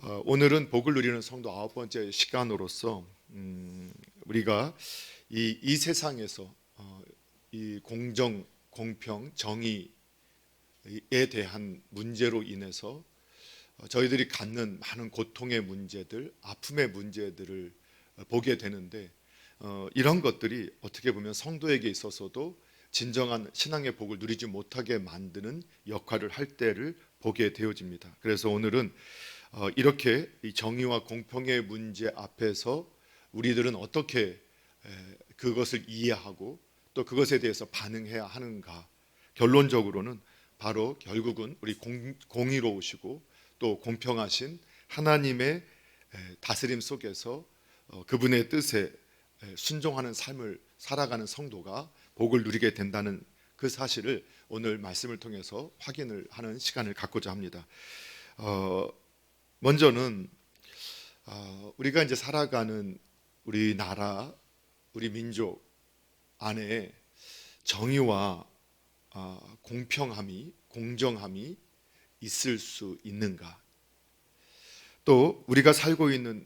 오늘은 복을 누리는 성도 9번째 시간으로서 우리가 이 세상에서 이 공정, 공평, 정의에 대한 문제로 인해서 저희들이 갖는 많은 고통의 문제들, 아픔의 문제들을 보게 되는데 이런 것들이 어떻게 보면 성도에게 있어서도 진정한 신앙의 복을 누리지 못하게 만드는 역할을 할 때를 보게 되어집니다. 그래서 오늘은 이렇게 이 정의와 공평의 문제 앞에서 우리들은 어떻게 그것을 이해하고 또 그것에 대해서 반응해야 하는가. 결론적으로는 바로 결국은 우리 공의로우시고 또 공평하신 하나님의 다스림 속에서 그분의 뜻에 순종하는 삶을 살아가는 성도가 복을 누리게 된다는 그 사실을 오늘 말씀을 통해서 확인을 하는 시간을 갖고자 합니다. 먼저는 우리가 이제 살아가는 우리나라, 우리 민족 안에 정의와 공평함이, 공정함이 있을 수 있는가? 또 우리가 살고 있는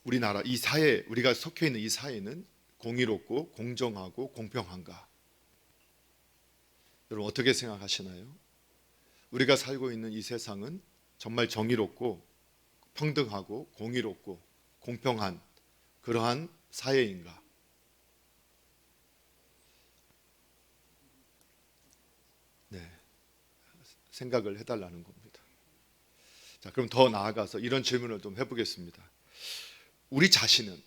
우리나라, 이 사회, 우리가 속해 있는 이 사회는 공의롭고 공정하고 공평한가? 여러분 어떻게 생각하시나요? 우리가 살고 있는 이 세상은 정말 정의롭고 평등하고 공의롭고 공평한 그러한 사회인가? 네, 생각을 해달라는 겁니다. 자, 그럼 더 나아가서 이런 질문을 좀 해보겠습니다. 우리 자신은,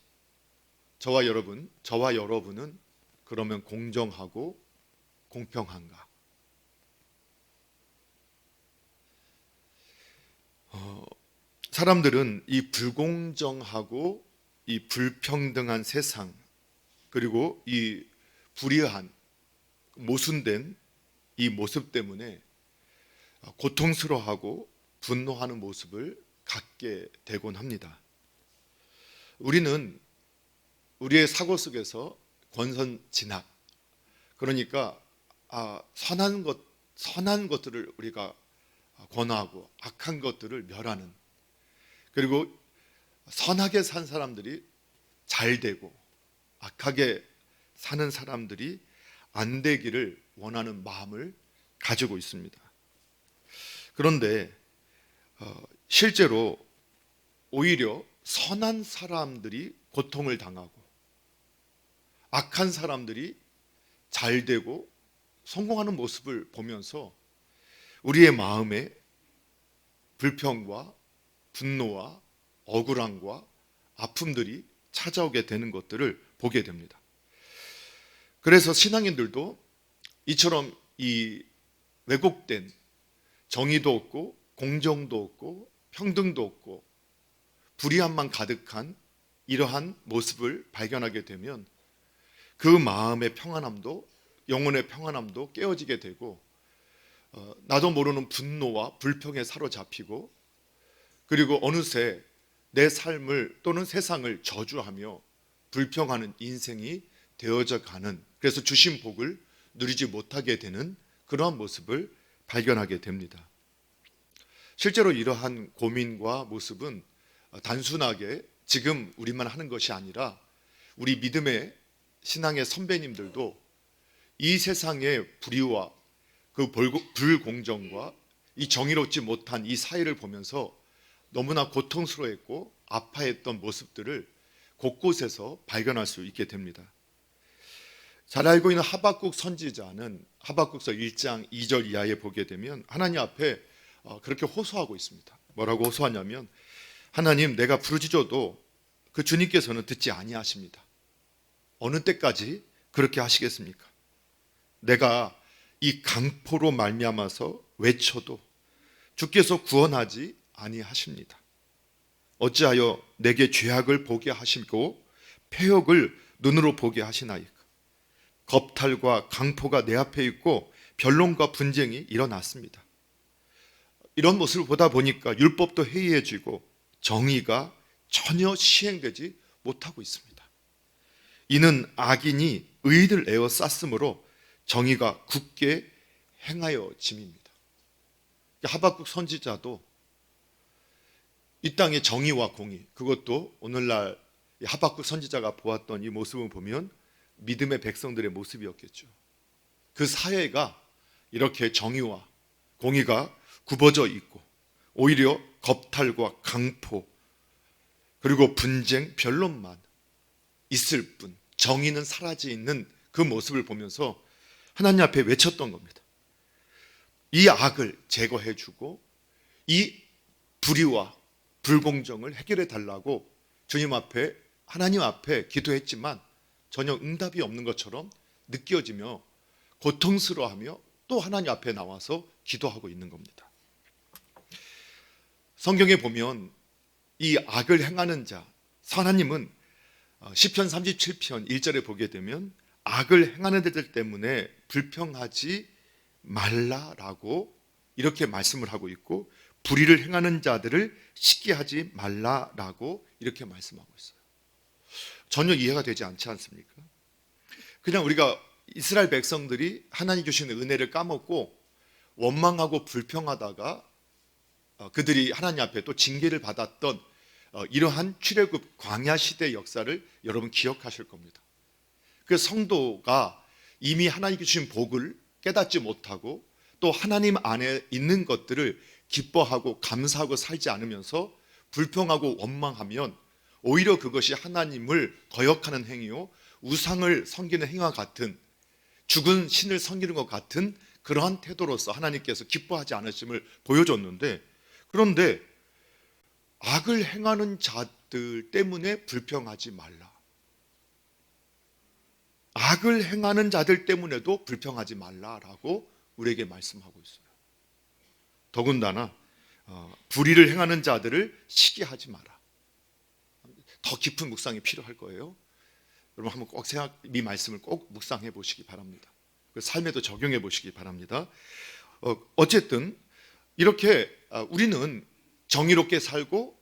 저와 여러분은 그러면 공정하고 공평한가? 사람들은 이 불공정하고 이 불평등한 세상, 그리고 이 불의한 모순된 이 모습 때문에 고통스러워하고 분노하는 모습을 갖게 되곤 합니다. 우리는 우리의 사고 속에서 권선진악, 그러니까 선한 것들을 우리가 권하고 악한 것들을 멸하는, 그리고 선하게 산 사람들이 잘 되고 악하게 사는 사람들이 안 되기를 원하는 마음을 가지고 있습니다. 그런데 실제로 오히려 선한 사람들이 고통을 당하고 악한 사람들이 잘 되고 성공하는 모습을 보면서 우리의 마음에 불평과 분노와 억울함과 아픔들이 찾아오게 되는 것들을 보게 됩니다. 그래서 신앙인들도 이처럼 이 왜곡된 정의도 없고 공정도 없고 평등도 없고 불의함만 가득한 이러한 모습을 발견하게 되면 그 마음의 평안함도, 영혼의 평안함도 깨어지게 되고 나도 모르는 분노와 불평에 사로잡히고, 그리고 어느새 내 삶을 또는 세상을 저주하며 불평하는 인생이 되어져 가는, 그래서 주신 복을 누리지 못하게 되는 그러한 모습을 발견하게 됩니다. 실제로 이러한 고민과 모습은 단순하게 지금 우리만 하는 것이 아니라 우리 믿음의 신앙의 선배님들도 이 세상의 불의와 그 불공정과 이 정의롭지 못한 이 사회를 보면서 너무나 고통스러워했고 아파했던 모습들을 곳곳에서 발견할 수 있게 됩니다. 잘 알고 있는 하박국 선지자는 하박국서 1장 2절 이하에 보게 되면 하나님 앞에 그렇게 호소하고 있습니다. 뭐라고 호소하냐면, 하나님, 내가 부르짖어도 그 주님께서는 듣지 아니하십니다. 어느 때까지 그렇게 하시겠습니까? 내가 이 강포로 말미암아서 외쳐도 주께서 구원하지 아니하십니다. 어찌하여 내게 죄악을 보게 하시고 패역을 눈으로 보게 하시나이까? 겁탈과 강포가 내 앞에 있고 변론과 분쟁이 일어났습니다. 이런 모습을 보다 보니까 율법도 해이해지고 정의가 전혀 시행되지 못하고 있습니다. 이는 악인이 의인을 에워쌌으므로 정의가 굳게 행하여짐입니다. 하박국 선지자도 이 땅의 정의와 공의, 그것도 오늘날 하박국 선지자가 보았던 이 모습을 보면 믿음의 백성들의 모습이었겠죠. 그 사회가 이렇게 정의와 공의가 굽어져 있고 오히려 겁탈과 강포 그리고 분쟁, 변론만 있을 뿐 정의는 사라져 있는 그 모습을 보면서 하나님 앞에 외쳤던 겁니다. 이 악을 제거해주고 이 불의와 불공정을 해결해 달라고 주님 앞에, 하나님 앞에 기도했지만 전혀 응답이 없는 것처럼 느껴지며 고통스러워하며 또 하나님 앞에 나와서 기도하고 있는 겁니다. 성경에 보면 이 악을 행하는 자, 하나님은 시편 37편 1절에 보게 되면 악을 행하는 자들 때문에 불평하지 말라라고 이렇게 말씀을 하고 있고, 불의를 행하는 자들을 시기하지 말라라고 이렇게 말씀하고 있어요. 전혀 이해가 되지 않지 않습니까? 그냥 우리가 이스라엘 백성들이 하나님 주시는 은혜를 까먹고 원망하고 불평하다가 그들이 하나님 앞에 또 징계를 받았던 이러한 출애굽 광야 시대 역사를 여러분 기억하실 겁니다. 그 성도가 이미 하나님께 주신 복을 깨닫지 못하고 또 하나님 안에 있는 것들을 기뻐하고 감사하고 살지 않으면서 불평하고 원망하면 오히려 그것이 하나님을 거역하는 행위요, 우상을 섬기는 행위와 같은, 죽은 신을 섬기는 것 같은 그러한 태도로서 하나님께서 기뻐하지 않으심을 보여줬는데, 그런데 악을 행하는 자들 때문에 불평하지 말라. 악을 행하는 자들 때문에도 불평하지 말라라고 우리에게 말씀하고 있어요. 더군다나 불의를 행하는 자들을 시기하지 마라. 더 깊은 묵상이 필요할 거예요. 여러분 한번 꼭 이 말씀을 꼭 묵상해 보시기 바랍니다. 그 삶에도 적용해 보시기 바랍니다. 어쨌든 이렇게 우리는 정의롭게 살고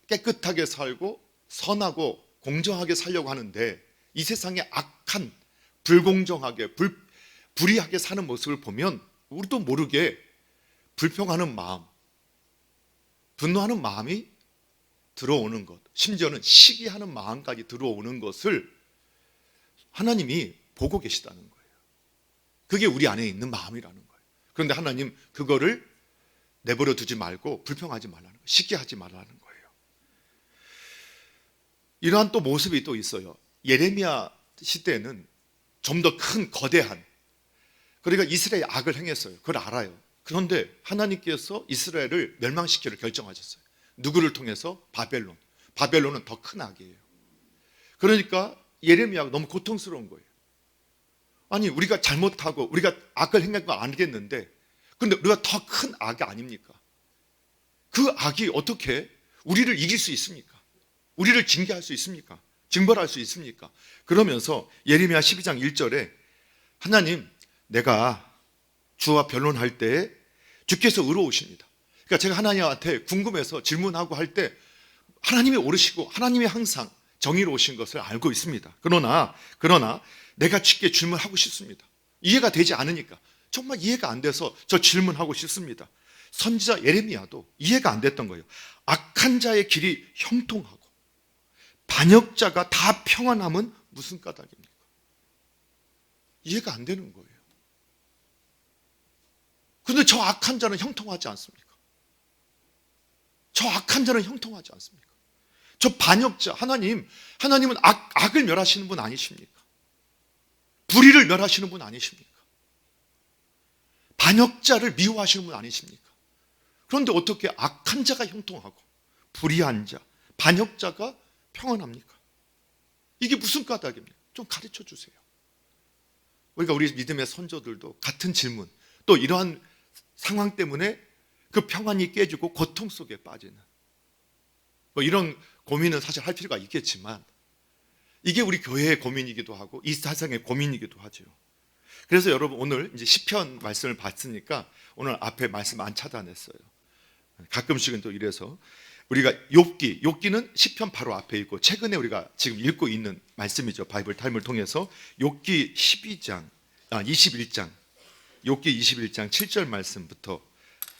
깨끗하게 살고 선하고 공정하게 살려고 하는데, 이 세상에 악한 불공정하게 불의하게 사는 모습을 보면 우리도 모르게 불평하는 마음, 분노하는 마음이 들어오는 것, 심지어는 시기하는 마음까지 들어오는 것을 하나님이 보고 계시다는 거예요. 그게 우리 안에 있는 마음이라는 거예요. 그런데 하나님 그거를 내버려 두지 말고 불평하지 말라는 거예요. 시기하지 말라는 거예요. 이러한 또 모습이 또 있어요. 예레미야 시대에는 좀 더 큰 거대한, 그러니까 이스라엘이 악을 행했어요. 그걸 알아요. 그런데 하나님께서 이스라엘을 멸망시키기를 결정하셨어요. 누구를 통해서? 바벨론. 바벨론은 더 큰 악이에요. 그러니까 예레미야가 너무 고통스러운 거예요. 아니 우리가 잘못하고 우리가 악을 행한 거 알겠는데, 그런데 우리가 더 큰 악이 아닙니까? 그 악이 어떻게 우리를 이길 수 있습니까? 우리를 징계할 수 있습니까? 징벌할 수 있습니까? 그러면서 예레미야 12장 1절에 하나님, 내가 주와 변론할 때 주께서 의로우십니다. 그러니까 제가 하나님한테 궁금해서 질문하고 할 때 하나님이 옳으시고 하나님이 항상 정의로우신 것을 알고 있습니다. 그러나 내가 쉽게 질문하고 싶습니다. 이해가 되지 않으니까, 정말 이해가 안 돼서 저 질문하고 싶습니다. 선지자 예레미야도 이해가 안 됐던 거예요. 악한 자의 길이 형통하고 반역자가 다 평안함은 무슨 까닭입니까? 이해가 안 되는 거예요. 그런데 저 악한 자는 형통하지 않습니까? 저 악한 자는 형통하지 않습니까? 저 반역자, 하나님은 악을 멸하시는 분 아니십니까? 불의를 멸하시는 분 아니십니까? 반역자를 미워하시는 분 아니십니까? 그런데 어떻게 악한 자가 형통하고 불의한 자, 반역자가 평안합니까? 이게 무슨 까닭입니까? 좀 가르쳐 주세요. 우리가 우리 믿음의 선조들도 같은 질문, 또 이러한 상황 때문에 그 평안이 깨지고 고통 속에 빠지는 이런 고민은 사실 할 필요가 있겠지만, 이게 우리 교회의 고민이기도 하고 이 세상의 고민이기도 하죠. 그래서 여러분 오늘 이제 시편 말씀을 봤으니까 오늘 앞에 말씀 안 차단했어요. 가끔씩은 또 이래서 우리가 욥기는 시편 바로 앞에 있고, 최근에 우리가 지금 읽고 있는 말씀이죠. 바이블 타임을 통해서 욥기 21장 욥기 21장 7절 말씀부터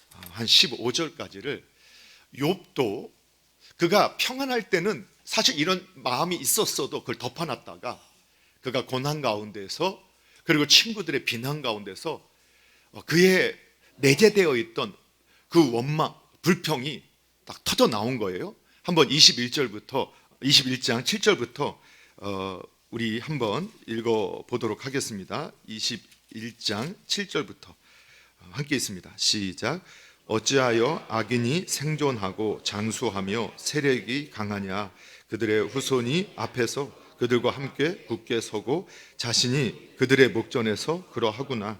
한 15절까지를 욥도 그가 평안할 때는 사실 이런 마음이 있었어도 그걸 덮어놨다가 그가 고난 가운데서 그리고 친구들의 비난 가운데서 그의 내재되어 있던 그 원망, 불평이 딱 터져 나온 거예요. 한번 21장 7절부터 우리 한번 읽어보도록 하겠습니다. 21장 7절부터 함께 있습니다. 시작. 어찌하여 악인이 생존하고 장수하며 세력이 강하냐. 그들의 후손이 앞에서 그들과 함께 굳게 서고 자신이 그들의 목전에서 그러하구나.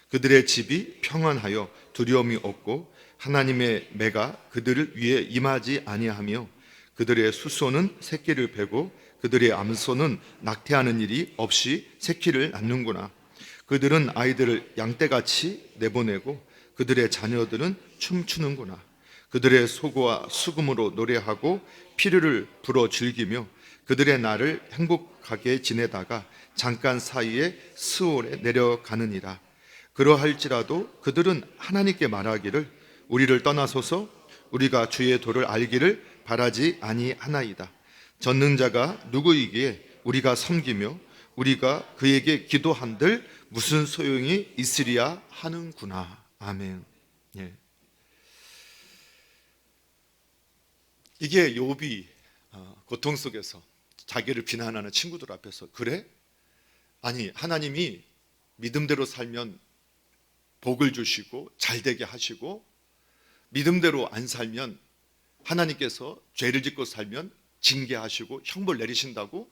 그들의 집이 평안하여 두려움이 없고 하나님의 매가 그들을 위해 임하지 아니하며 그들의 수소는 새끼를 베고 그들의 암소는 낙태하는 일이 없이 새끼를 낳는구나. 그들은 아이들을 양떼같이 내보내고 그들의 자녀들은 춤추는구나. 그들의 소고와 수금으로 노래하고 피르를 불어 즐기며 그들의 날을 행복하게 지내다가 잠깐 사이에 스올에 내려가느니라. 그러할지라도 그들은 하나님께 말하기를 우리를 떠나소서 우리가 주의 도를 알기를 바라지 아니하나이다. 전능자가 누구이기에 우리가 섬기며 우리가 그에게 기도한들 무슨 소용이 있으리야 하는구나. 아멘. 예. 이게 욥이 고통 속에서 자기를 비난하는 친구들 앞에서 그래? 아니 하나님이 믿음대로 살면 복을 주시고 잘되게 하시고 믿음대로 안 살면 하나님께서 죄를 짓고 살면 징계하시고 형벌 내리신다고?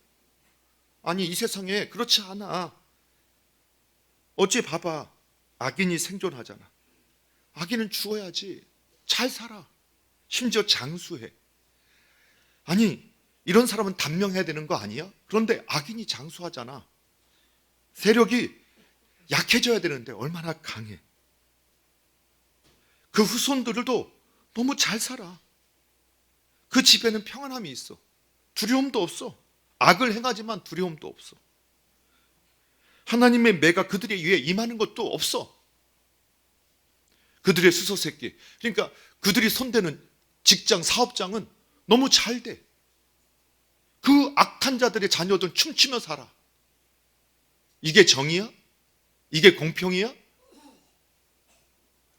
아니 이 세상에 그렇지 않아. 어찌 봐봐. 악인이 생존하잖아. 악인은 죽어야지. 잘 살아. 심지어 장수해. 아니 이런 사람은 단명해야 되는 거 아니야? 그런데 악인이 장수하잖아. 세력이 약해져야 되는데 얼마나 강해. 그 후손들도 너무 잘 살아. 그 집에는 평안함이 있어. 두려움도 없어. 악을 행하지만 두려움도 없어. 하나님의 매가 그들에 위해 임하는 것도 없어. 그들의 수소새끼, 그러니까 그들이 손대는 직장, 사업장은 너무 잘 돼. 그 악한 자들의 자녀들은 춤추며 살아. 이게 정의야? 이게 공평이야?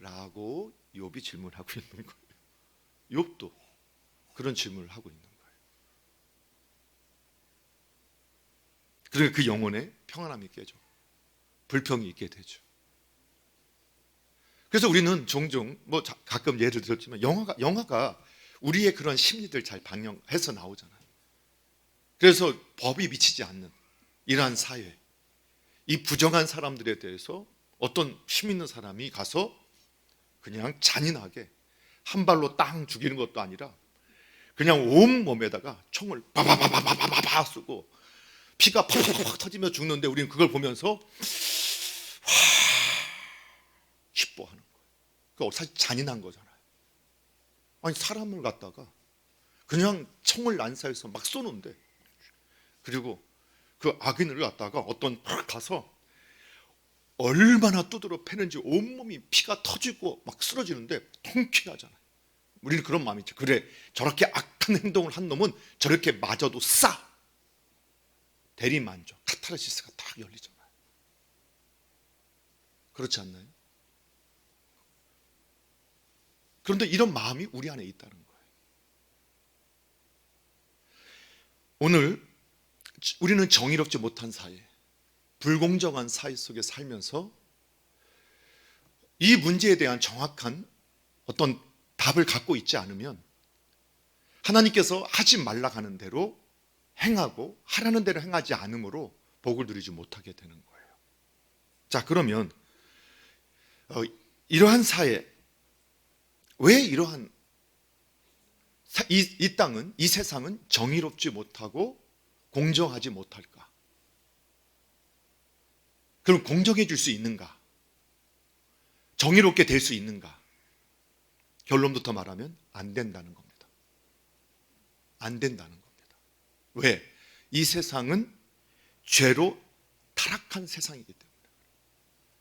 라고 욥이 질문하고 있는 거예요. 욥도 그런 질문을 하고 있는 거예요. 그러니까 그 영혼에 평안함이 깨져. 불평이 있게 되죠. 그래서 우리는 종종 가끔 예를 들었지만 영화가 우리의 그런 심리들 잘 반영해서 나오잖아요. 그래서 법이 미치지 않는 이러한 사회, 이 부정한 사람들에 대해서 어떤 힘 있는 사람이 가서 그냥 잔인하게 한 발로 땅 죽이는 것도 아니라 그냥 온 몸에다가 총을 바바바바바바바 쏘고 피가 팍팍팍 터지며 죽는데 우리는 그걸 보면서 기뻐하는 거예요. 그거 사실 잔인한 거잖아요. 아니 사람을 갖다가 그냥 총을 난사해서 막 쏘는데, 그리고 그 악인을 갖다가 어떤 가서 얼마나 두드러 패는지 온몸이 피가 터지고 막 쓰러지는데 통쾌하잖아요. 우리는 그런 마음이 있죠. 그래, 저렇게 악한 행동을 한 놈은 저렇게 맞아도 싸. 대리만족, 카타르시스가 딱 열리잖아요. 그렇지 않나요? 그런데 이런 마음이 우리 안에 있다는 거예요. 오늘 우리는 정의롭지 못한 사회, 불공정한 사회 속에 살면서 이 문제에 대한 정확한 어떤 답을 갖고 있지 않으면 하나님께서 하지 말라 하는 대로 행하고 하라는 대로 행하지 않으므로 복을 누리지 못하게 되는 거예요. 자, 그러면 이러한 사회, 왜 이러한 이 땅은, 이 세상은 정의롭지 못하고 공정하지 못할까? 그럼 공정해질 수 있는가? 정의롭게 될 수 있는가? 결론부터 말하면 안 된다는 겁니다. 안 된다는 겁니다. 왜? 이 세상은 죄로 타락한 세상이기 때문에.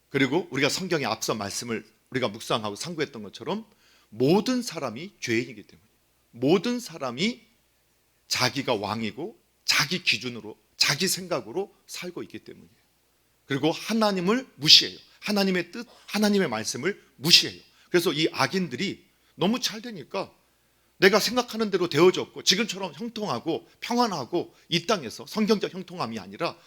그리고 우리가 성경에 앞서 말씀을 우리가 묵상하고 상고했던 것처럼 모든 사람이 죄인이기 때문에, 모든 사람이 자기가 왕이고 자기 기준으로 자기 생각으로 살고 있기 때문이에요. 그리고 하나님을 무시해요. 하나님의 뜻, 하나님의 말씀을 무시해요. 그래서 이 악인들이 너무 잘 되니까 내가 생각하는 대로 되어졌고 지금처럼 형통하고 평안하고 이 땅에서 성경적 형통함이 아니라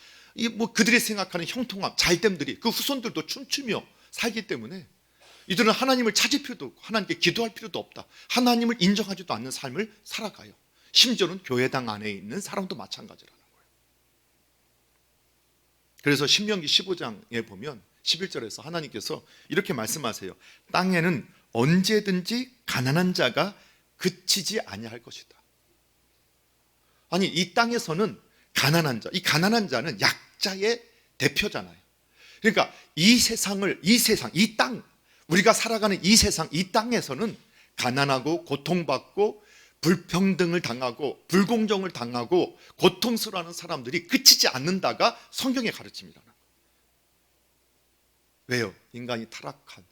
그들이 생각하는 형통함, 잘됨들이 그 후손들도 춤추며 살기 때문에 이들은 하나님을 찾을 필요도 없고 하나님께 기도할 필요도 없다. 하나님을 인정하지도 않는 삶을 살아가요. 심지어는 교회당 안에 있는 사람도 마찬가지라는 거예요. 그래서 신명기 15장에 보면 11절에서 하나님께서 이렇게 말씀하세요. 땅에는 언제든지 가난한 자가 그치지 아니할 것이다. 아니, 이 땅에서는 가난한 자, 이 가난한 자는 약자의 대표잖아요. 그러니까 이 땅, 우리가 살아가는 이 세상, 이 땅에서는 가난하고 고통받고 불평등을 당하고 불공정을 당하고 고통스러워하는 사람들이 그치지 않는다가 성경의 가르침이라는 거예요. 왜요? 인간이 타락한,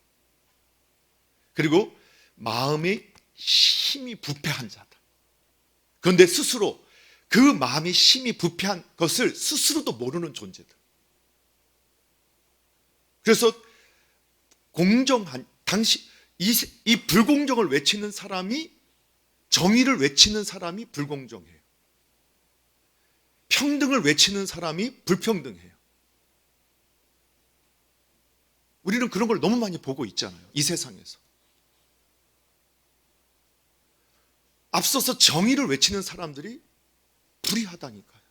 그리고 마음이 심히 부패한 자다. 그런데 스스로 그 마음이 심히 부패한 것을 스스로도 모르는 존재들. 그래서 공정한 이 불공정을 외치는 사람이, 정의를 외치는 사람이 불공정해요. 평등을 외치는 사람이 불평등해요. 우리는 그런 걸 너무 많이 보고 있잖아요, 이 세상에서. 앞서서 정의를 외치는 사람들이 불의하다니까요.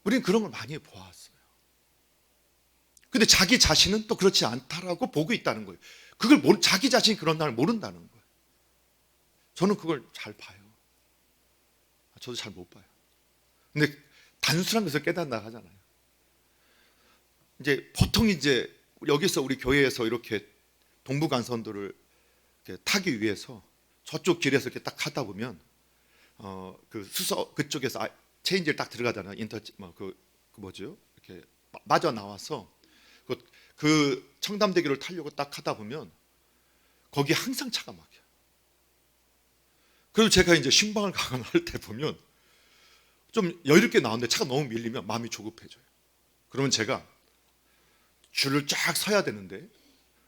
우리는 그런 걸 많이 보았어요. 근데 자기 자신은 또 그렇지 않다라고 보고 있다는 거예요. 자기 자신이 그런 날 모른다는 거예요. 저는 그걸 잘 봐요. 저도 잘 못 봐요. 근데 단순한 것을 깨닫나 하잖아요. 보통 여기서 우리 교회에서 이렇게 동부간선도를 이렇게 타기 위해서 저쪽 길에서 이렇게 딱 하다 보면 그쪽에서 체인지를 딱 들어가잖아요. 이렇게 맞아 나와서 그 청담대교를 타려고 딱 하다 보면 거기 항상 차가 막혀요. 그리고 제가 신방을 가거나 할 때 보면 좀 여유롭게 나오는데 차가 너무 밀리면 마음이 조급해져요. 그러면 제가 줄을 쫙 서야 되는데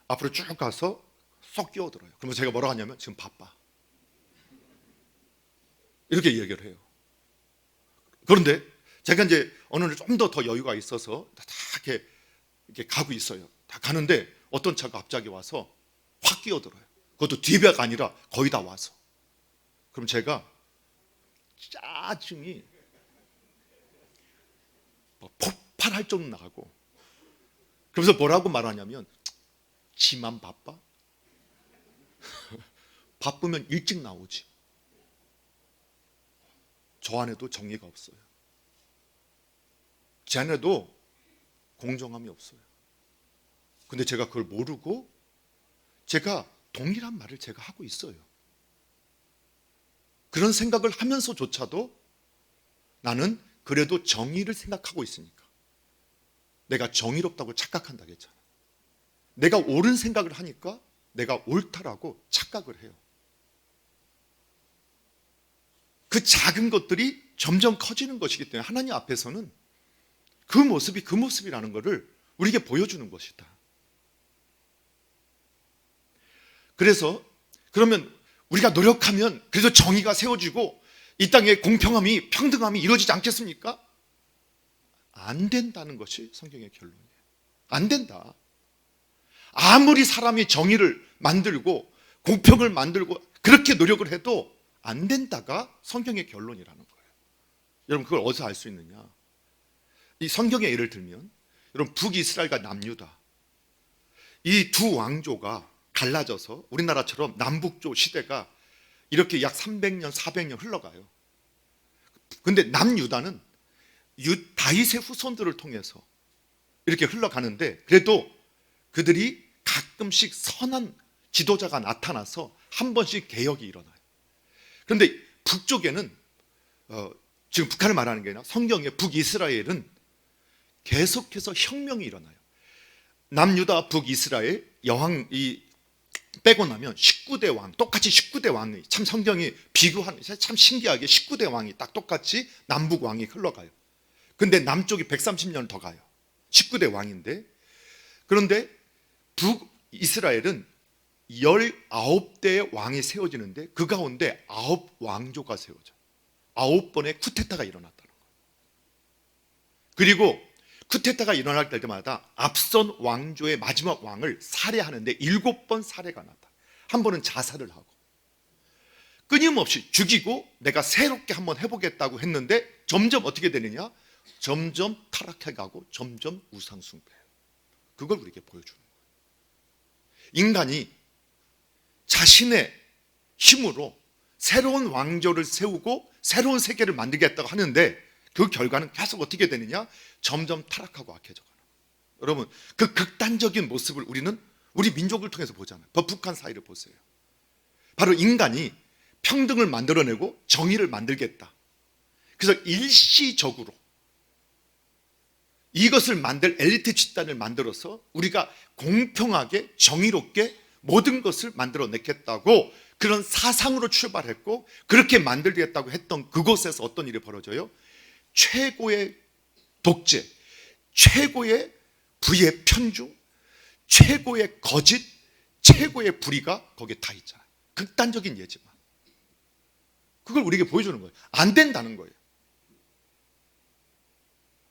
앞으로 쭉 가서 쏙 끼어들어요. 그러면 제가 뭐라고 하냐면 지금 바빠, 이렇게 얘기를 해요. 그런데 제가 어느 날 좀 더 여유가 있어서 다 이렇게 가고 있어요. 다 가는데 어떤 차가 갑자기 와서 확 끼어들어요. 그것도 뒤배가 아니라 거의 다 와서. 그럼 제가 짜증이 폭발할 정도 나가고, 그러면서 뭐라고 말하냐면 지만 바빠? 바쁘면 일찍 나오지. 저 안에도 정의가 없어요. 제 안에도 공정함이 없어요. 근데 제가 그걸 모르고 제가 동일한 말을 제가 하고 있어요. 그런 생각을 하면서조차도 나는 그래도 정의를 생각하고 있으니까 내가 정의롭다고 착각한다고 했잖아. 내가 옳은 생각을 하니까 내가 옳다라고 착각을 해요. 그 작은 것들이 점점 커지는 것이기 때문에 하나님 앞에서는 그 모습이 그 모습이라는 것을 우리에게 보여주는 것이다. 그래서 그러면 우리가 노력하면 그래도 정의가 세워지고 이 땅에 공평함이, 평등함이 이루어지지 않겠습니까? 안 된다는 것이 성경의 결론이에요. 안 된다. 아무리 사람이 정의를 만들고 공평을 만들고 그렇게 노력을 해도 안 된다가 성경의 결론이라는 거예요. 여러분, 그걸 어디서 알 수 있느냐? 이 성경의 예를 들면, 여러분, 북이스라엘과 남유다, 이 두 왕조가 갈라져서 우리나라처럼 남북조 시대가 이렇게 약 300년, 400년 흘러가요. 근데 남유다는 다윗의 후손들을 통해서 이렇게 흘러가는데, 그래도 그들이 가끔씩 선한 지도자가 나타나서 한 번씩 개혁이 일어나요. 그런데 북쪽에는 지금 북한을 말하는 게 아니라 성경의 북이스라엘은 계속해서 혁명이 일어나요. 남유다, 북이스라엘, 빼고 나면 19대 왕, 똑같이 19대 왕이, 참 성경이 비교하는, 참 신기하게 19대 왕이 딱 똑같이 남북 왕이 흘러가요. 근데 남쪽이 130년 더 가요. 19대 왕인데. 그런데 북이스라엘은 19대의 왕이 세워지는데 그 가운데 9왕조가 세워져요. 9번의 쿠데타가 일어났다는 거예요. 그리고 쿠데타가 일어날 때마다 앞선 왕조의 마지막 왕을 살해하는데 7번 살해가 났다. 한 번은 자살을 하고 끊임없이 죽이고 내가 새롭게 한번 해보겠다고 했는데 점점 어떻게 되느냐? 점점 타락해가고 점점 우상숭배해요. 그걸 우리에게 보여주는 거예요. 인간이 자신의 힘으로 새로운 왕조를 세우고 새로운 세계를 만들겠다고 하는데 그 결과는 계속 어떻게 되느냐? 점점 타락하고 악해져가는 거예요. 여러분, 그 극단적인 모습을 우리는 우리 민족을 통해서 보잖아요. 북한 사회를 보세요. 바로 인간이 평등을 만들어내고 정의를 만들겠다. 그래서 일시적으로 이것을 만들 엘리트 집단을 만들어서 우리가 공평하게 정의롭게 모든 것을 만들어내겠다고 그런 사상으로 출발했고 그렇게 만들겠다고 했던 그곳에서 어떤 일이 벌어져요? 최고의 독재, 최고의 부의 편중, 최고의 거짓, 최고의 불의가 거기에 다 있잖아요. 극단적인 예지만 그걸 우리에게 보여주는 거예요. 안 된다는 거예요.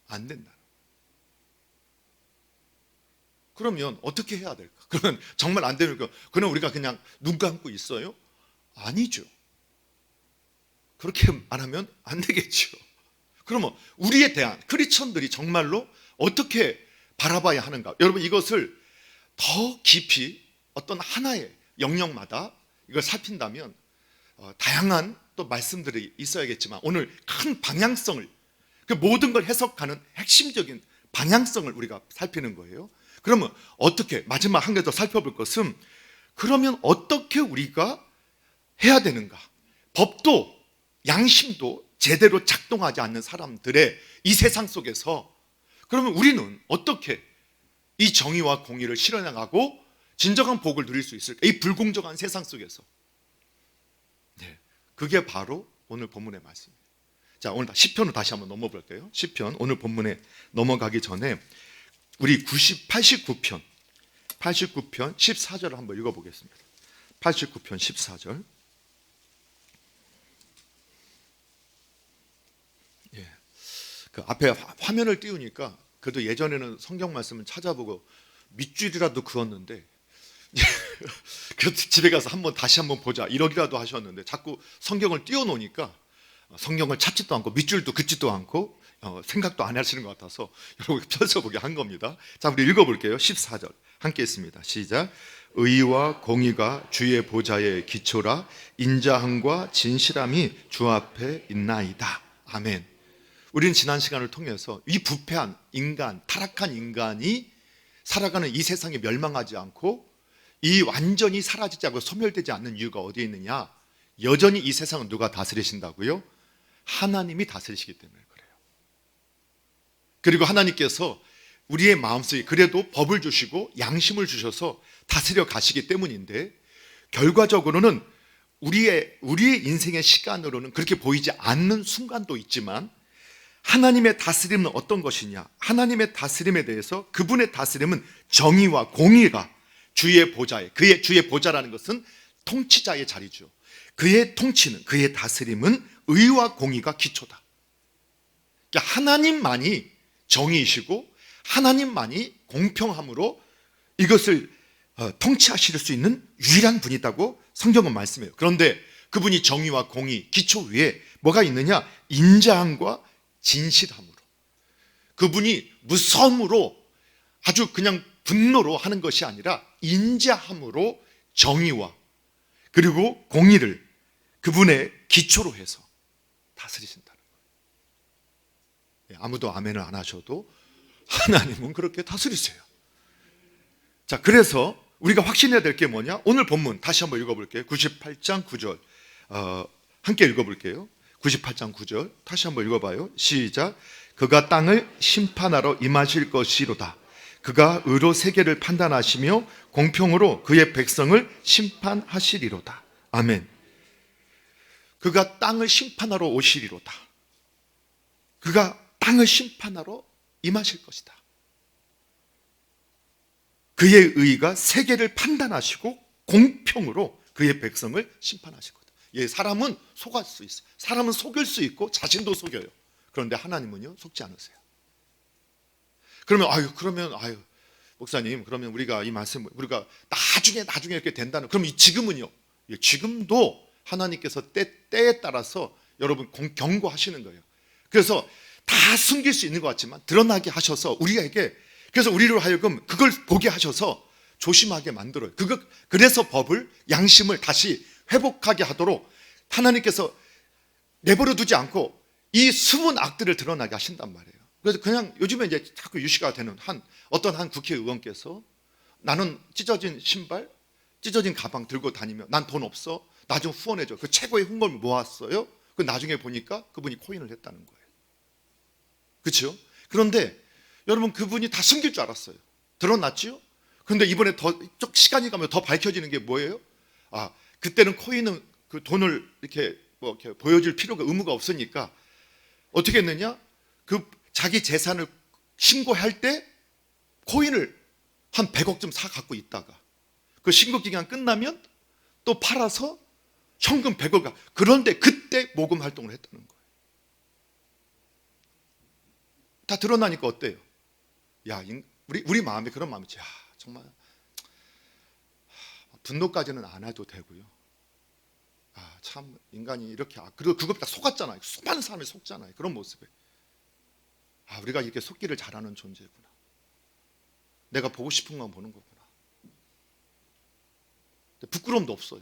안 된다. 그러면 어떻게 해야 될까? 그러면 정말 안 되니까 그럼 우리가 그냥 눈 감고 있어요? 아니죠. 그렇게 안 하면 안 되겠죠. 그러면 우리에 대한 크리스천들이 정말로 어떻게 바라봐야 하는가? 여러분, 이것을 더 깊이 어떤 하나의 영역마다 이걸 살핀다면 다양한 또 말씀들이 있어야겠지만 오늘 큰 방향성을, 그 모든 걸 해석하는 핵심적인 방향성을 우리가 살피는 거예요. 그러면 어떻게, 마지막 한 개 더 살펴볼 것은 그러면 어떻게 우리가 해야 되는가? 법도 양심도 제대로 작동하지 않는 사람들의 이 세상 속에서 그러면 우리는 어떻게 이 정의와 공의를 실현해가고 진정한 복을 누릴 수 있을까? 이 불공정한 세상 속에서. 네, 그게 바로 오늘 본문의 말씀입니다. 자, 오늘 시편으로 다시 한번 넘어볼게요. 시편, 오늘 본문에 넘어가기 전에 우리 89편 14절을 한번 읽어보겠습니다. 89편 14절. 예, 그 앞에 화면을 띄우니까 그래도 예전에는 성경 말씀을 찾아보고 밑줄이라도 그었는데 그래도 집에 가서 다시 한번 보자 이러기라도 하셨는데 자꾸 성경을 띄워놓으니까 성경을 찾지도 않고 밑줄도 긋지도 않고 생각도 안 하시는 것 같아서 여러분 펼쳐보게 한 겁니다. 자, 우리 읽어볼게요. 14절 함께 했습니다. 시작. 의와 공의가 주의 보좌의 기초라 인자함과 진실함이 주 앞에 있나이다. 아멘. 우리는 지난 시간을 통해서 이 부패한 인간, 타락한 인간이 살아가는 이 세상에 멸망하지 않고 이 완전히 사라지지 않고 소멸되지 않는 이유가 어디에 있느냐? 여전히 이 세상은 누가 다스리신다고요? 하나님이 다스리시기 때문에 그래요. 그리고 하나님께서 우리의 마음속에 그래도 법을 주시고 양심을 주셔서 다스려 가시기 때문인데 결과적으로는 우리의 인생의 시간으로는 그렇게 보이지 않는 순간도 있지만 하나님의 다스림은 어떤 것이냐? 하나님의 다스림에 대해서 그분의 다스림은 정의와 공의가 주의 보좌에, 그의 주의 보좌라는 것은 통치자의 자리죠. 그의 통치는, 그의 다스림은 의와 공의가 기초다. 그러니까 하나님만이 정의이시고 하나님만이 공평함으로 이것을 통치하실 수 있는 유일한 분이다고 성경은 말씀해요. 그런데 그분이 정의와 공의, 기초 위에 뭐가 있느냐? 인자함과 진실함으로. 그분이 무서움으로 아주 그냥 분노로 하는 것이 아니라 인자함으로 정의와 그리고 공의를 그분의 기초로 해서 다스리신다는 거예요. 아무도 아멘을 안 하셔도 하나님은 그렇게 다스리세요. 자, 그래서 우리가 확신해야 될 게 뭐냐? 오늘 본문 다시 한번 읽어볼게요. 98장 9절 함께 읽어볼게요. 98장 9절 다시 한번 읽어봐요. 시작. 그가 땅을 심판하러 임하실 것이로다. 그가 의로 세계를 판단하시며 공평으로 그의 백성을 심판하시리로다. 아멘. 그가 땅을 심판하러 오시리로다. 그가 땅을 심판하러 임하실 것이다. 그의 의가 세계를 판단하시고 공평으로 그의 백성을 심판하실 거다. 예, 사람은 속을 수 있어요. 사람은 속일 수 있고 자신도 속여요. 그런데 하나님은요, 속지 않으세요. 그러면 목사님, 그러면 우리가 이 말씀 우리가 나중에 이렇게 된다는, 그럼 지금은요? 예, 지금도 하나님께서 때에 따라서 여러분 경고하시는 거예요. 그래서 다 숨길 수 있는 것 같지만 드러나게 하셔서 우리에게, 그래서 우리로 하여금 그걸 보게 하셔서 조심하게 만들어요. 그래서 법을, 양심을 다시 회복하게 하도록 하나님께서 내버려 두지 않고 이 숨은 악들을 드러나게 하신단 말이에요. 그래서 그냥 요즘에 이제 자꾸 이슈가 되는 어떤 한 국회의원께서 나는 찢어진 신발, 찢어진 가방 들고 다니며 난 돈 없어, 나 좀 후원해줘. 그 최고의 흥금을 모았어요. 그 나중에 보니까 그분이 코인을 했다는 거예요. 그렇죠? 그런데 여러분, 그분이 다 숨길 줄 알았어요. 드러났지요? 그런데 이번에 더 시간이 가면 더 밝혀지는 게 뭐예요? 그때는 코인은 그 돈을 이렇게 보여줄 필요가, 의무가 없으니까 어떻게 했느냐? 그 자기 재산을 신고할 때 코인을 한 100억쯤 사 갖고 있다가 그 신고 기간 끝나면 또 팔아서 현금 100억. 그런데 그때 모금 활동을 했다는 거예요. 다 드러나니까 어때요? 야, 우리 마음에 그런 마음이지. 야, 정말 분노까지는 안 해도 되고요. 참 인간이 이렇게, 그리고 그것 다 속았잖아요. 수많은 사람이 속잖아요. 그런 모습에 우리가 이렇게 속기를 잘하는 존재구나. 내가 보고 싶은 건 보는 거구나. 부끄러움도 없어요.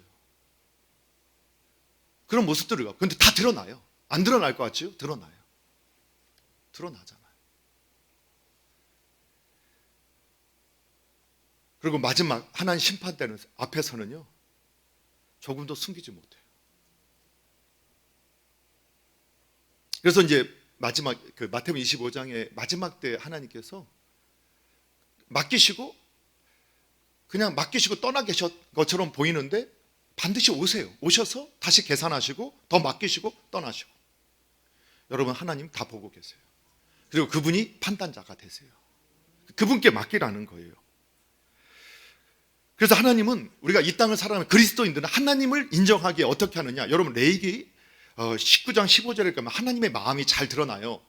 그런 모습들을 갖고. 근데 다 드러나요. 안 드러날 것 같지요? 드러나요. 드러나잖아요. 그리고 마지막 하나님 심판대는 앞에서는요, 조금도 숨기지 못해요. 그래서 이제 마지막 그 마태복음 25장의 마지막 때 하나님께서 맡기시고 떠나 계셨 것처럼 보이는데 반드시 오세요. 오셔서 다시 계산하시고 더 맡기시고 떠나시고. 여러분, 하나님 다 보고 계세요. 그리고 그분이 판단자가 되세요. 그분께 맡기라는 거예요. 그래서 하나님은, 우리가 이 땅을 살아가는 그리스도인들은 하나님을 인정하기에 어떻게 하느냐? 여러분, 레위기 19장 15절에 가면 하나님의 마음이 잘 드러나요.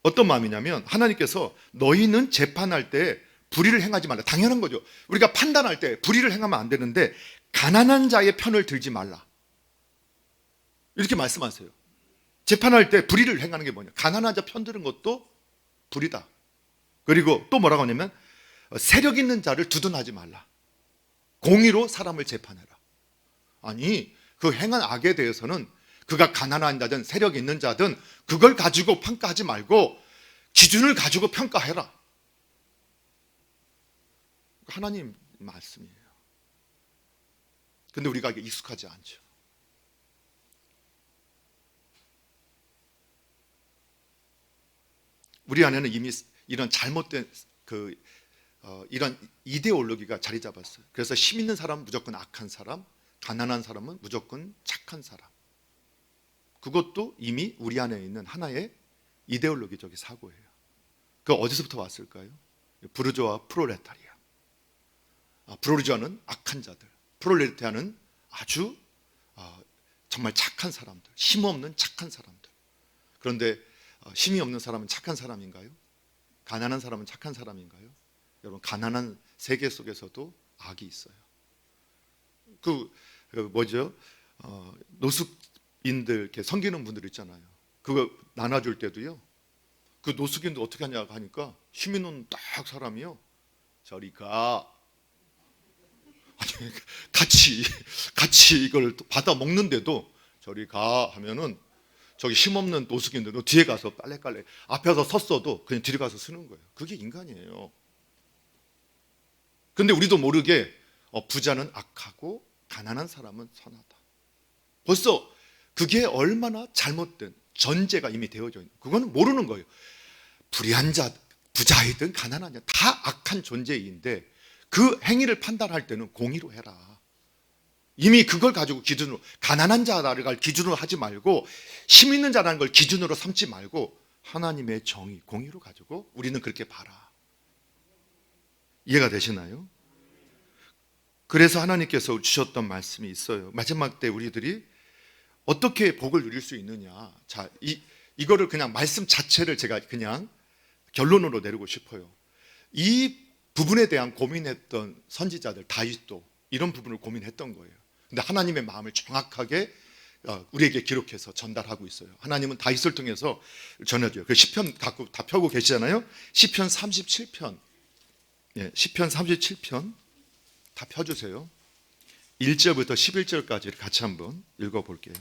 어떤 마음이냐면, 하나님께서 너희는 재판할 때 불의를 행하지 말라. 당연한 거죠. 우리가 판단할 때 불의를 행하면 안 되는데 가난한 자의 편을 들지 말라. 이렇게 말씀하세요. 재판할 때 불의를 행하는 게 뭐냐? 가난한 자 편 드는 것도 불의다. 그리고 또 뭐라고 하냐면 세력 있는 자를 두둔하지 말라. 공의로 사람을 재판해라. 아니, 그 행한 악에 대해서는 그가 가난한 자든 세력 있는 자든 그걸 가지고 평가하지 말고 기준을 가지고 평가해라. 하나님 말씀이에요. 근데 우리가 이게 익숙하지 않죠. 우리 안에는 이미 이런 잘못된 이런 이데올로기가 자리 잡았어요. 그래서 힘 있는 사람은 무조건 악한 사람, 가난한 사람은 무조건 착한 사람. 그것도 이미 우리 안에 있는 하나의 이데올로기적인 사고예요. 그 어디서부터 왔을까요? 부르주아와 프롤레타리아. 부르주아는 악한 자들, 프롤레타리아는 아주 정말 착한 사람들, 힘없는 착한 사람들. 그런데 힘이 없는 사람은 착한 사람인가요? 가난한 사람은 착한 사람인가요? 여러분, 가난한 세계 속에서도 악이 있어요. 노숙인들 이렇게 섬기는 분들 있잖아요. 그거 나눠줄 때도요, 그 노숙인들 어떻게 하냐고 하니까 힘 있는 딱 사람이요, 저리 가. 같이 이걸 받아 먹는데도 저리 가 하면은 저기 힘없는 노숙인들도 뒤에 가서 빨래깔래, 앞에서 섰어도 그냥 뒤에 가서 쓰는 거예요. 그게 인간이에요. 근데 우리도 모르게 부자는 악하고 가난한 사람은 선하다. 벌써 그게 얼마나 잘못된 전제가 이미 되어져 있는, 그거는 모르는 거예요. 부자이든 가난하냐 다 악한 존재인데 그 행위를 판단할 때는 공의로 해라. 이미 그걸 가지고 기준으로, 가난한 자를 기준으로 하지 말고 힘 있는 자라는 걸 기준으로 삼지 말고 하나님의 정의, 공의로 가지고 우리는 그렇게 봐라. 이해가 되시나요? 그래서 하나님께서 주셨던 말씀이 있어요. 마지막 때 우리들이 어떻게 복을 누릴 수 있느냐. 자, 이거를 그냥 말씀 자체를 제가 그냥 결론으로 내리고 싶어요. 이 부분에 대한 고민했던 선지자들, 다윗도 이런 부분을 고민했던 거예요. 근데 하나님의 마음을 정확하게 우리에게 기록해서 전달하고 있어요. 하나님은 다윗을 통해서 전해줘요. 그 시편 갖고 다 펴고 계시잖아요. 시편 37편, 시편 37편 다 펴주세요. 1절부터 11절까지 같이 한번 읽어볼게요.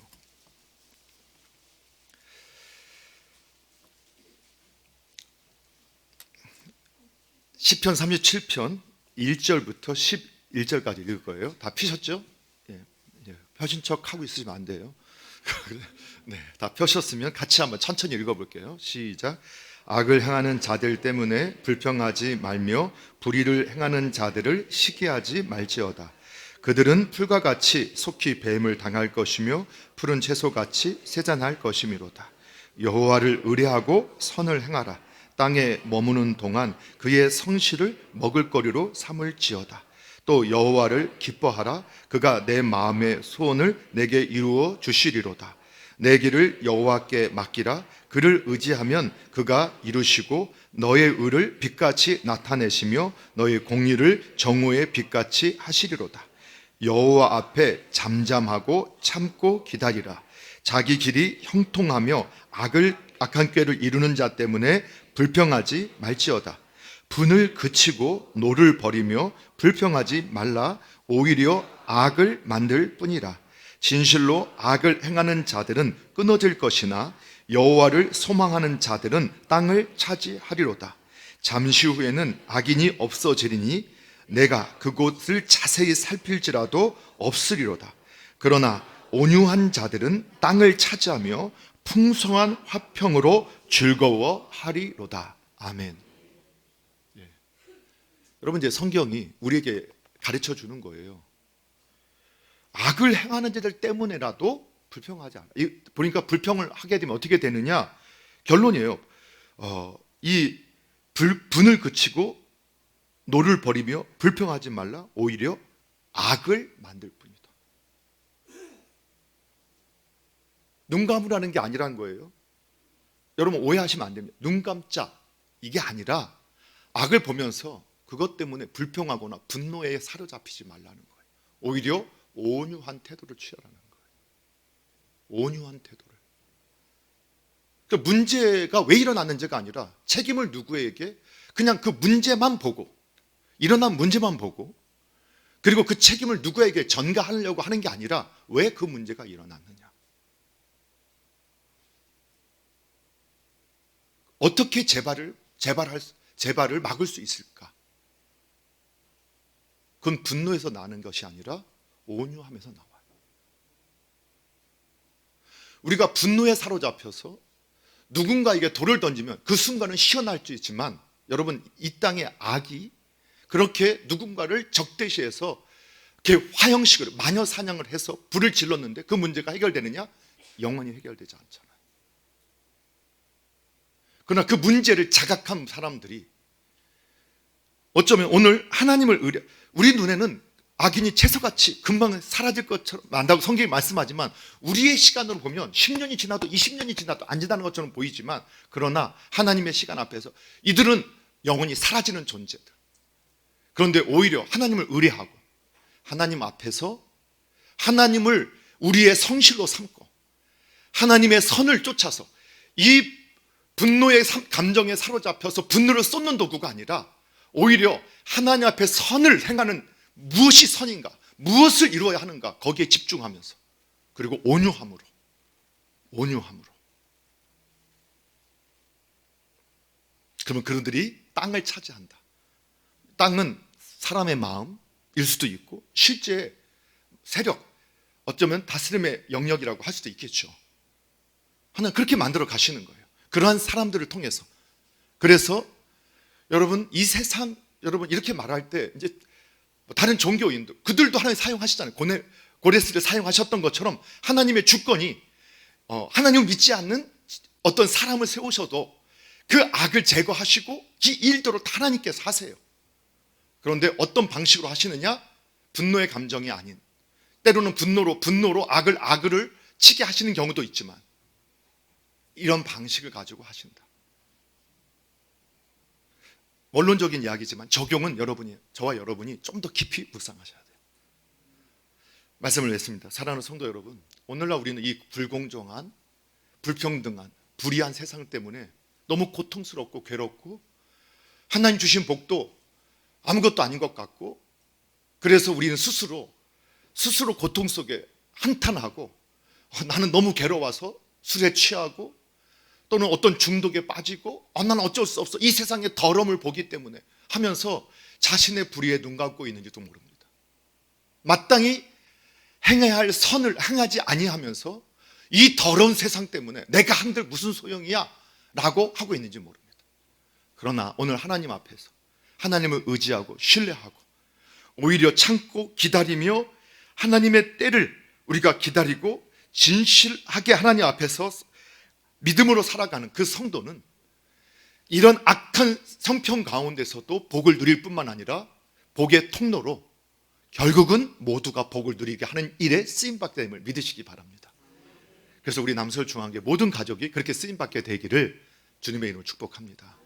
시편 37편 1절부터 11절까지 읽을 거예요. 다 피셨죠? 펴신 척 하고 있으시면 안 돼요. 네, 다 펴셨으면 같이 한번 천천히 읽어볼게요. 시작. 악을 행하는 자들 때문에 불평하지 말며 불의를 행하는 자들을 시기하지 말지어다. 그들은 풀과 같이 속히 뱀을 당할 것이며 푸른 채소같이 세잔할 것이미로다. 여호와를 의뢰하고 선을 행하라. 땅에 머무는 동안 그의 성실을 먹을거리로 삼을지어다. 또 여호와를 기뻐하라. 그가 내 마음의 소원을 내게 이루어 주시리로다. 내 길을 여호와께 맡기라. 그를 의지하면 그가 이루시고 너의 의를 빛같이 나타내시며 너의 공의를 정오의 빛같이 하시리로다. 여호와 앞에 잠잠하고 참고 기다리라. 자기 길이 형통하며 악한 꾀를 이루는 자 때문에 불평하지 말지어다. 분을 그치고 노를 버리며 불평하지 말라. 오히려 악을 만들 뿐이라. 진실로 악을 행하는 자들은 끊어질 것이나 여호와를 소망하는 자들은 땅을 차지하리로다. 잠시 후에는 악인이 없어지리니 내가 그곳을 자세히 살필지라도 없으리로다. 그러나 온유한 자들은 땅을 차지하며 풍성한 화평으로 즐거워하리로다. 아멘. 여러분, 이제 성경이 우리에게 가르쳐 주는 거예요. 악을 행하는 자들 때문에라도 불평하지 않아. 보니까 불평을 하게 되면 어떻게 되느냐? 결론이에요. 이 분을 그치고 노를 버리며 불평하지 말라. 오히려 악을 만들 뿐이다. 눈 감으라는 게 아니란 거예요. 여러분, 오해하시면 안 됩니다. 눈 감자 이게 아니라 악을 보면서 그것 때문에 불평하거나 분노에 사로잡히지 말라는 거예요. 오히려 온유한 태도를 취하라는 거예요. 온유한 태도를. 그러니까 문제가 왜 일어났는지가 아니라 책임을 누구에게, 그냥 그 문제만 보고, 일어난 문제만 보고, 그리고 그 책임을 누구에게 전가하려고 하는 게 아니라 왜 그 문제가 일어났느냐, 어떻게 재발을 막을 수 있을까. 그건 분노에서 나는 것이 아니라 온유함에서 나와요. 우리가 분노에 사로잡혀서 누군가에게 돌을 던지면 그 순간은 시원할 수 있지만, 여러분, 이 땅의 악이 그렇게 누군가를 적대시해서 이렇게 화형식으로 마녀 사냥을 해서 불을 질렀는데 그 문제가 해결되느냐? 영원히 해결되지 않잖아요. 그러나 그 문제를 자각한 사람들이 어쩌면 오늘 하나님을 우리 눈에는 악인이 채소같이 금방 사라질 것처럼 안다고 성경이 말씀하지만, 우리의 시간으로 보면 10년이 지나도 20년이 지나도 안 지나는 것처럼 보이지만, 그러나 하나님의 시간 앞에서 이들은 영원히 사라지는 존재들. 그런데 오히려 하나님을 의뢰하고 하나님 앞에서 하나님을 우리의 성실로 삼고 하나님의 선을 쫓아서, 이 분노의 감정에 사로잡혀서 분노를 쏟는 도구가 아니라 오히려 하나님 앞에 선을 행하는, 무엇이 선인가, 무엇을 이루어야 하는가, 거기에 집중하면서, 그리고 온유함으로. 그러면 그들이 땅을 차지한다. 땅은 사람의 마음일 수도 있고 실제 세력, 어쩌면 다스림의 영역이라고 할 수도 있겠죠. 하나님 그렇게 만들어 가시는 거예요. 그러한 사람들을 통해서. 그래서 여러분 이 세상 여러분 이렇게 말할 때 이제 다른 종교인도 그들도 하나님 사용하시잖아요. 고레스를 사용하셨던 것처럼 하나님의 주권이 하나님을 믿지 않는 어떤 사람을 세우셔도 그 악을 제거하시고 이 일도로 하나님께서 하세요. 그런데 어떤 방식으로 하시느냐? 분노의 감정이 아닌, 때로는 분노로 악을 치게 하시는 경우도 있지만 이런 방식을 가지고 하신다. 원론적인 이야기지만 적용은 저와 여러분이 좀 더 깊이 묵상하셔야 돼요. 말씀을 냈습니다. 사랑하는 성도 여러분, 오늘날 우리는 이 불공정한, 불평등한, 불의한 세상 때문에 너무 고통스럽고 괴롭고 하나님 주신 복도 아무것도 아닌 것 같고, 그래서 우리는 스스로 고통 속에 한탄하고 나는 너무 괴로워서 술에 취하고 또는 어떤 중독에 빠지고 나는 어쩔 수 없어 이 세상의 더러움을 보기 때문에 하면서 자신의 불의에 눈 감고 있는지도 모릅니다. 마땅히 행해야 할 선을 행하지 아니하면서 이 더러운 세상 때문에 내가 한들 무슨 소용이야 라고 하고 있는지 모릅니다. 그러나 오늘 하나님 앞에서 하나님을 의지하고 신뢰하고 오히려 참고 기다리며 하나님의 때를 우리가 기다리고 진실하게 하나님 앞에서 믿음으로 살아가는 그 성도는 이런 악한 성평 가운데서도 복을 누릴 뿐만 아니라 복의 통로로 결국은 모두가 복을 누리게 하는 일에 쓰임받게 됨을 믿으시기 바랍니다. 그래서 우리 남서울 중앙교회 모든 가족이 그렇게 쓰임받게 되기를 주님의 이름으로 축복합니다.